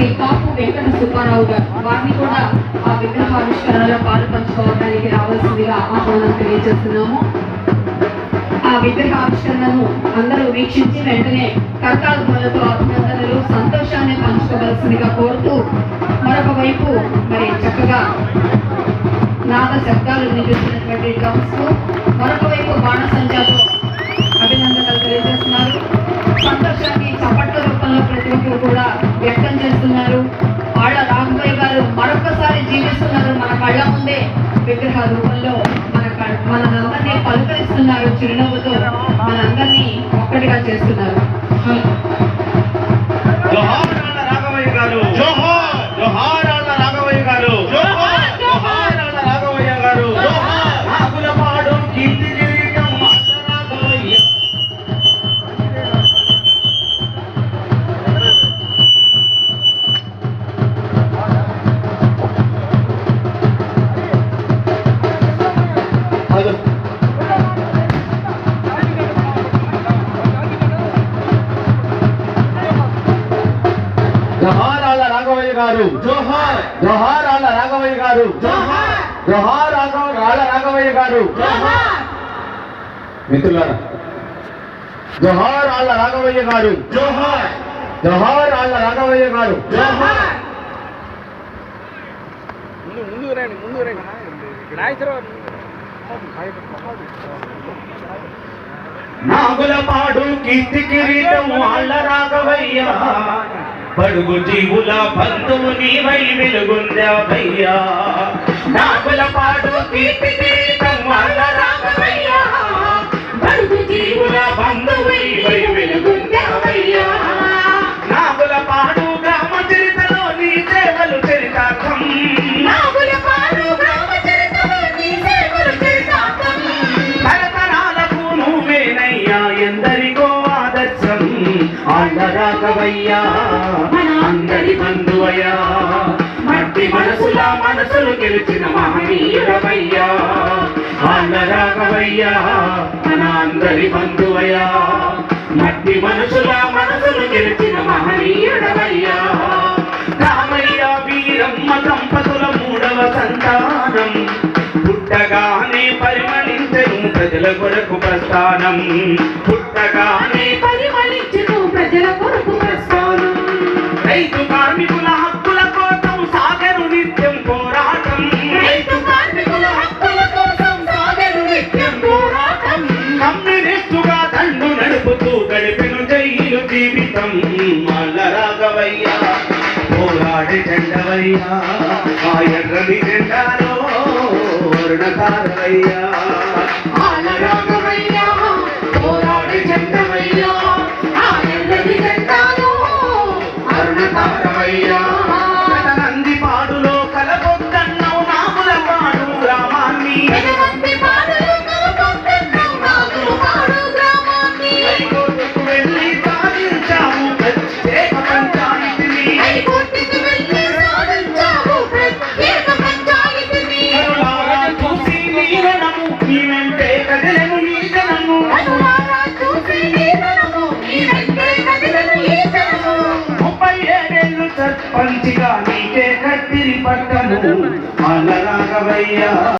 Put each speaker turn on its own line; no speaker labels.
శ్రీ కాపు వెంకట సుబ్బారావు గారు, వారిని కూడా ఆ విగ్రహావిష్కరణలో పాలు పంచుకోవడానికి రావాల్సిందిగా ఆహ్వానం తెలియజేస్తున్నాము. ఆ విగ్రహావిష్కరణను అందరూ వీక్షించి వెంటనే కర్తాధ్వనులతో అభినందనలు, సంతోషాన్ని పంచుకోవాల్సిందిగా కోరుతూ, మరొక వైపు మరి చక్కగా నాద శబ్దాలు వినిపిస్తున్నటువంటి డ్రమ్స్, మరొక వైపు బాణసంచాతో అభినందనలు తెలియజేస్తున్నారు. సంతోషాన్ని చప్పట్ల రూపంలో ప్రతి ఒక్కరు కూడా వ్యక్తం చేస్తున్నారు. ఆళ్ల రాఘవయ్య గారు మరొకసారి జీవిస్తున్నారు. మన కళ్ళ ముందే విగ్రహ రూపంలో మనందరినీ పలుకరిస్తున్నారు. చిరునవ్వుతో మనందరినీ ఒక్కటిగా చేస్తున్నారు.
జోహార్ ఆళ్ల రాఘవయ్య గారు, జోహార్. జోహార్ ఆళ్ల రాఘవయ్య గారు, జోహార్. జోహార్ ఆళ్ల రాఘవయ్య గారు, జోహార్. మిత్రులారా, జోహార్ ఆళ్ల రాఘవయ్య గారు, జోహార్. జోహార్ ఆళ్ల రాఘవయ్య గారు, జోహార్.
నాగులపాడు కీర్తి కిరీటం ఆళ్ల రాఘవయ్య, పడుగు జీవుల బంధువు నీవై వెలుగొందావయ్యా. నాగులపాడు కీర్తి కిరీటం ఆళ్ల రాఘవయ్య, పడుగు జీవుల బంధువు నీవై వెలుగొందావయ్యా. నాగులపాడు గ్రామ చరితలో నీ సేవలు చరితార్థం, నాగులపాడు గ్రామ చరితలో నీ సేవలు చరితార్థం. తరతరాలకు నువ్వేనయ్యా ఎందరికో ఆదర్శం ఆళ్ల రాఘవయ్యా, అందరి బంధువయ్యా. మట్టి మనసుల మనసులు గెలిచిన మహనీయుడవయ్యా ఆళ్ల రాఘవయ్యా, మన అందరి బంధువయ్యా. మట్టి మనసుల మనసులు గెలిచిన మహనీయుడవయ్యా. రామయ్య వీరమ్మ దంపతుల మూడవ సంతానం, పుట్టగానే పరిమళించెను ప్రజల కొరకు ప్రస్థానం, పుట్టగానే పరిమళించెను ప్రజల కొరకు ప్రస్థానం. రైతు కార్మికుల హక్కుల కోసం సాగరు నిత్యం పోరాటం, రైతు కార్మికుల హక్కుల కోసం సాగరు నిత్యం పోరాటం. కమ్యూనిస్టుగా దండు నడుపుతూ గడిపెను జైలు జీవితం ఆళ్ల రాఘవయ్య, పోరాడి జెండవయ్యా. ఆ ఎర్రని జెండాలో వర్ణకారవయ్యా ఆళ్ల రాఘవయ్య, పోరాడి జెండవయ్యా. ఆ ఎర్రని జెండాలో అరుణకారవయ్యా. నందిపాడులో కలబొద్దన్నావు నాగులపాడు గ్రామాన్ని, హైకోర్టుకు వెళ్ళి సాధించావు ప్రత్యేక పంచాయతీని, కనులారా చూసి నీ రణము, నీ వెంటే కదిలెను నీ జనము, 37 ఏళ్ళు సర్పంచిగా నీకే కట్టిరి పట్టము ఆళ్ల రాఘవయ్య.